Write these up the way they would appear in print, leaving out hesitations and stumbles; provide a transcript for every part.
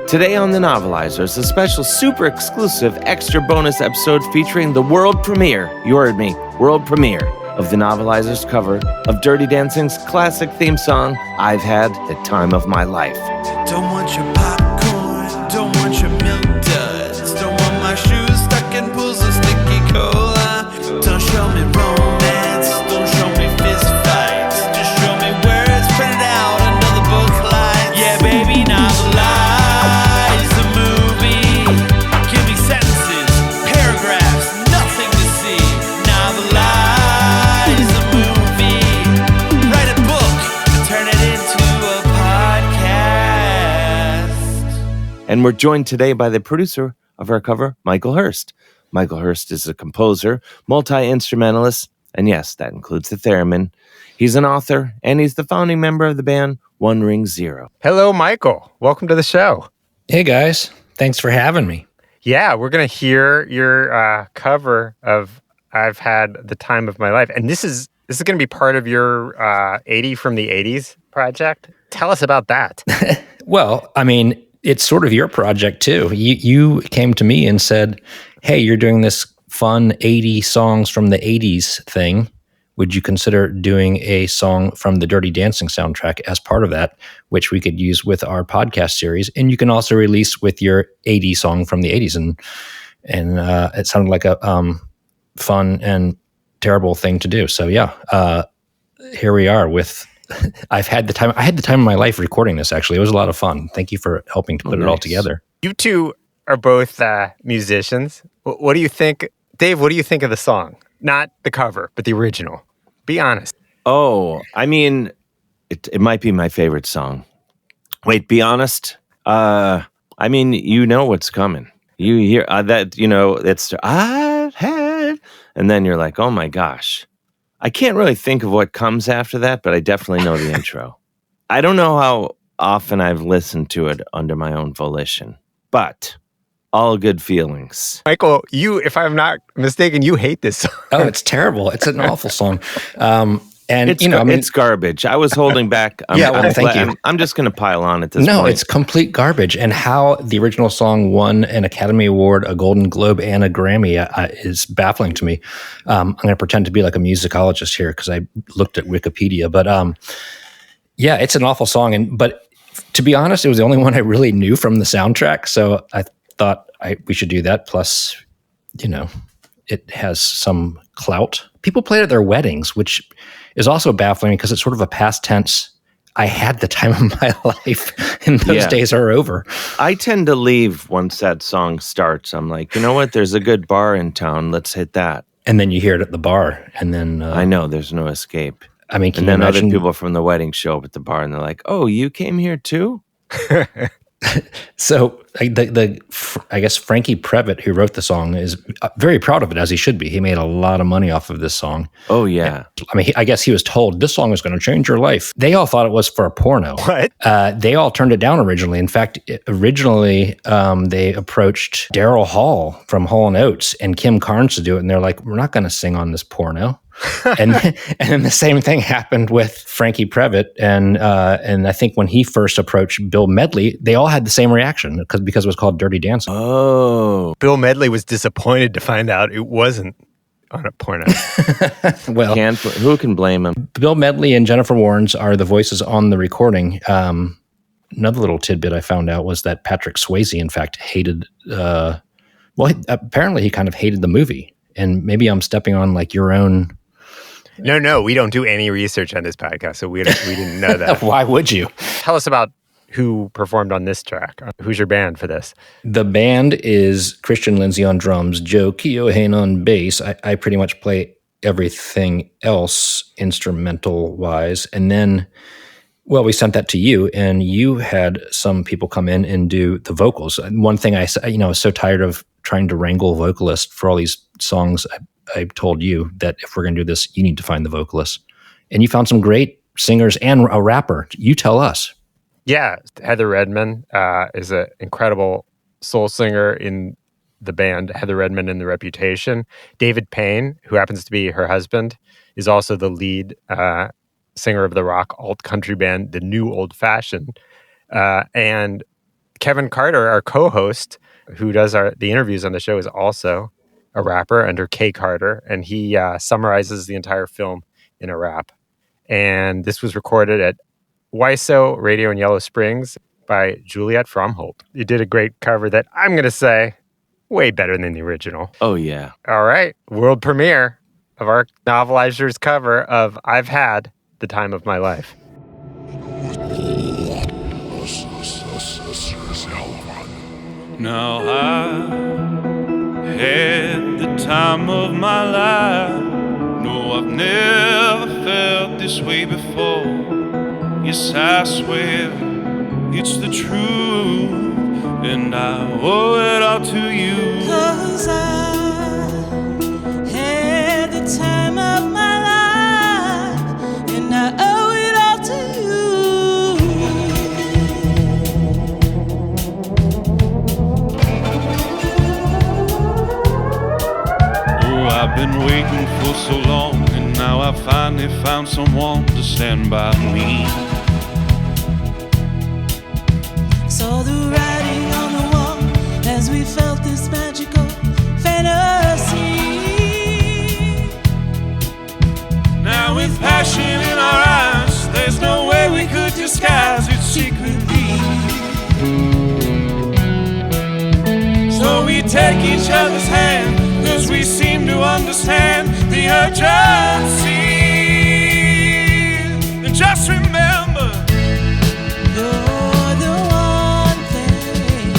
Today on the Novelizers, a special super exclusive extra bonus episode featuring the world premiere, you heard me, world premiere of the Novelizers cover of Dirty Dancing's classic theme song, I've Had the Time of My Life. Don't want your popcorn, don't want your milk duds, don't want my shoes stuck in pools of sticky cola. Don't show me romance, don't show me fist fights, just show me where it's printed out under the book lights. Yeah, baby, novelize the movie. Give me sentences, paragraphs, nothing to see. Novelize the movie. Write a book and turn it into a podcast. And we're joined today by the producer of our cover, Michael Hearst. Michael Hearst is a composer, multi-instrumentalist, and yes, that includes the theremin. He's an author, and he's the founding member of the band One Ring Zero. Hello, Michael. Welcome to the show. Hey, guys. Thanks for having me. Yeah, we're going to hear your cover of I've Had the Time of My Life. And this is going to be part of your 80 from the 80s project. Tell us about that. Well, I mean, it's sort of your project, too. You came to me and said, hey, you're doing this fun 80 songs from the 80s thing. Would you consider doing a song from the Dirty Dancing soundtrack as part of that, which we could use with our podcast series? And you can also release with your 80 song from the 80s. And it sounded like a fun and terrible thing to do. So yeah, here we are with I had the time of my life recording this, actually. It was a lot of fun. Thank you for helping to put it all together. You two are both musicians. What do you think? Dave, what do you think of the song? Not the cover, but the original. Be honest. Oh, I mean, it might be my favorite song. Wait, be honest? I mean, you know what's coming. You hear that, it's I've had, and then you're like, oh my gosh. I can't really think of what comes after that, but I definitely know the intro. I don't know how often I've listened to it under my own volition, but all good feelings. Michael, if I'm not mistaken, you hate this song. Oh, it's terrible. It's an awful song. And it's garbage. I was holding back. Thank you. I'm just going to pile on at this point. No, it's complete garbage. And how the original song won an Academy Award, a Golden Globe, and a Grammy is baffling to me. I'm going to pretend to be like a musicologist here because I looked at Wikipedia. But yeah, it's an awful song. But to be honest, it was the only one I really knew from the soundtrack. So I thought we should do that. Plus, it has some clout. People play it at their weddings, which is also baffling because it's sort of a past tense. I had the time of my life, and those days are over. I tend to leave once that song starts. I'm like, you know what? There's a good bar in town. Let's hit that. And then you hear it at the bar, and then I know there's no escape. I mean, and then other people from the wedding show up at the bar, and they're like, "Oh, you came here too?" So I guess Frankie Previtt, who wrote the song, is very proud of it, as he should be. He made a lot of money off of this song. Oh, yeah. I guess he was told, this song is going to change your life. They all thought it was for a porno. What? They all turned it down originally. In fact, originally they approached Daryl Hall from Hall & Oates and Kim Carnes to do it, and they're like, we're not going to sing on this porno. and then the same thing happened with Frankie Previtt, and I think when he first approached Bill Medley, they all had the same reaction because it was called Dirty Dancing. Oh, Bill Medley was disappointed to find out it wasn't on a porno. Well, who can blame him? Bill Medley and Jennifer Warnes are the voices on the recording. Another little tidbit I found out was that Patrick Swayze, in fact, hated. Apparently he kind of hated the movie, and maybe I'm stepping on like your own. No, we don't do any research on this podcast, so we didn't know that. Why would you? Tell us about who performed on this track. Who's your band for this? The band is Christian Linsey on drums, Joe Keohane on bass. I pretty much play everything else instrumental-wise. And then, well, we sent that to you, and you had some people come in and do the vocals. One thing I was so tired of trying to wrangle vocalists for all these songs, I told you that if we're going to do this, you need to find the vocalist. And you found some great singers and a rapper. You tell us. Yeah, Heather Redman is an incredible soul singer in the band Heather Redman and the Reputation. David Payne, who happens to be her husband, is also the lead singer of the rock alt country band The New Old Fashioned. And Kevin Carter, our co-host, who does the interviews on the show, is also a rapper under K Carter, and he summarizes the entire film in a rap. And this was recorded at WISO Radio in Yellow Springs by Juliet Fromhold. You did a great cover that I'm going to say way better than the original. Oh, yeah. All right. World premiere of our Novelizers cover of I've Had the Time of My Life. Now I had the time of my life. No, I've never felt this way before. Yes, I swear it's the truth, and I owe it all to you. 'Cause I had the time of my life, and I owe it all to you. Oh, I've been waiting for so long, and now I finally found someone to stand by me. Saw the writing on the wall as we felt this magical fantasy. Now with passion in our eyes, there's no way we could disguise it secretly. So we take each other's hand, 'cause we seem to understand the urgency. And just remember, You're the one thing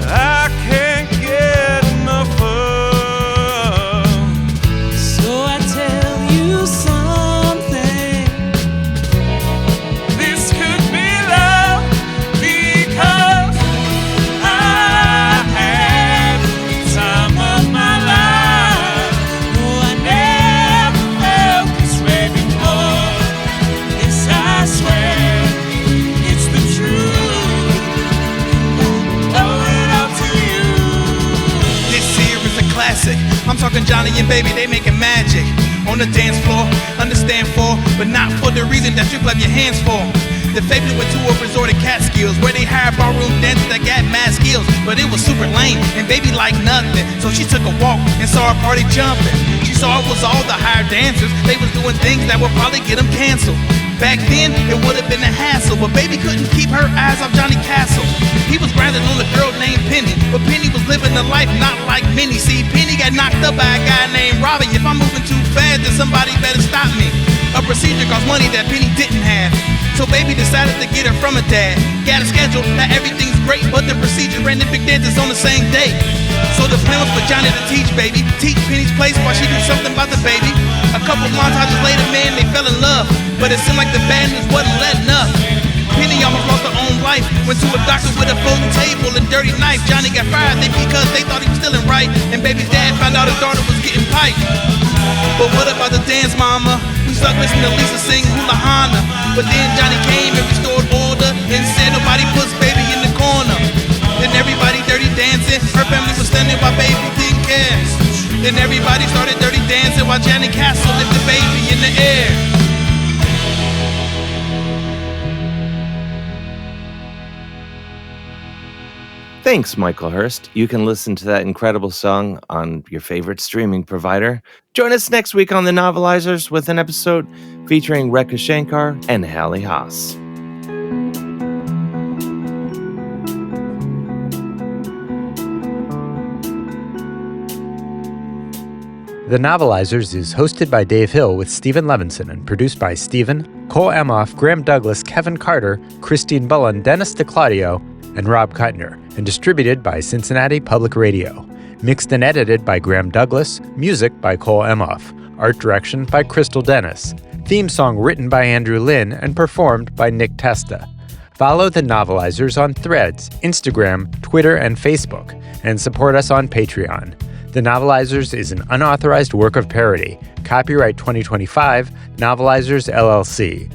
I can't get enough of. So I tell you something. This could be love, because I had the time of my life. No, I Never felt this way before. Yes, I swear it's the truth. Owe it all to you. This here is a classic. I'm talking Johnny and Baby, they making magic on the dance floor. Understand for, but not for the reason that you clap your hands for. The favorite went to a resort at Catskills, where they hired ballroom dancers that got mad skills. But it was super lame, and Baby liked nothing. So she took a walk and saw a party jumping. She saw it was all the hired dancers. They was doing things that would probably get them canceled. Back then, it would have been a hassle, but Baby couldn't keep her eyes off Johnny Castle. He was grinding on a girl named Penny, but Penny was living a life not like Minnie. See, Penny got knocked up by a guy named Robbie. If I'm moving too fast, then somebody better stop me. A procedure cost money that Penny didn't have, so Baby decided to get it from her dad. Got a schedule, now everything's great, but the procedure and the big dance is on the same day. So the plan was for Johnny to teach Baby, teach Penny's place while she do something about the baby. A couple montages later, man, they fell in love, but it seemed like the bad news wasn't letting up. Penny almost lost her own life, went to a doctor with a folding table and dirty knife. Johnny got fired because they thought he was stealing right, and Baby's dad found out his daughter was getting piped. But what about the dance mama? We stuck listening to Lisa sing Hula Hana. But then Johnny came and restored order and said nobody puts Baby in the corner. Then everybody dirty dancing, her family was standing while Baby didn't care. Then everybody started dirty dancing while Johnny Castle lifted Baby in the air. Thanks, Michael Hearst. You can listen to that incredible song on your favorite streaming provider. Join us next week on the Novelizers with an episode featuring Rekha Shankar and Hallie Haas. The Novelizers is hosted by Dave Hill with Stephen Levinson and produced by Stephen, Cole Emhoff, Graham Douglas, Kevin Carter, Christine Bullen, Dennis DeClaudio, and Rob Kuttner, and distributed by Cincinnati Public Radio. Mixed and edited by Graham Douglas, music by Cole Emhoff, art direction by Crystal Dennis, theme song written by Andrew Lynn and performed by Nick Testa. Follow the Novelizers on Threads, Instagram, Twitter, and Facebook, and support us on Patreon. The Novelizers is an unauthorized work of parody. Copyright 2025, Novelizers LLC.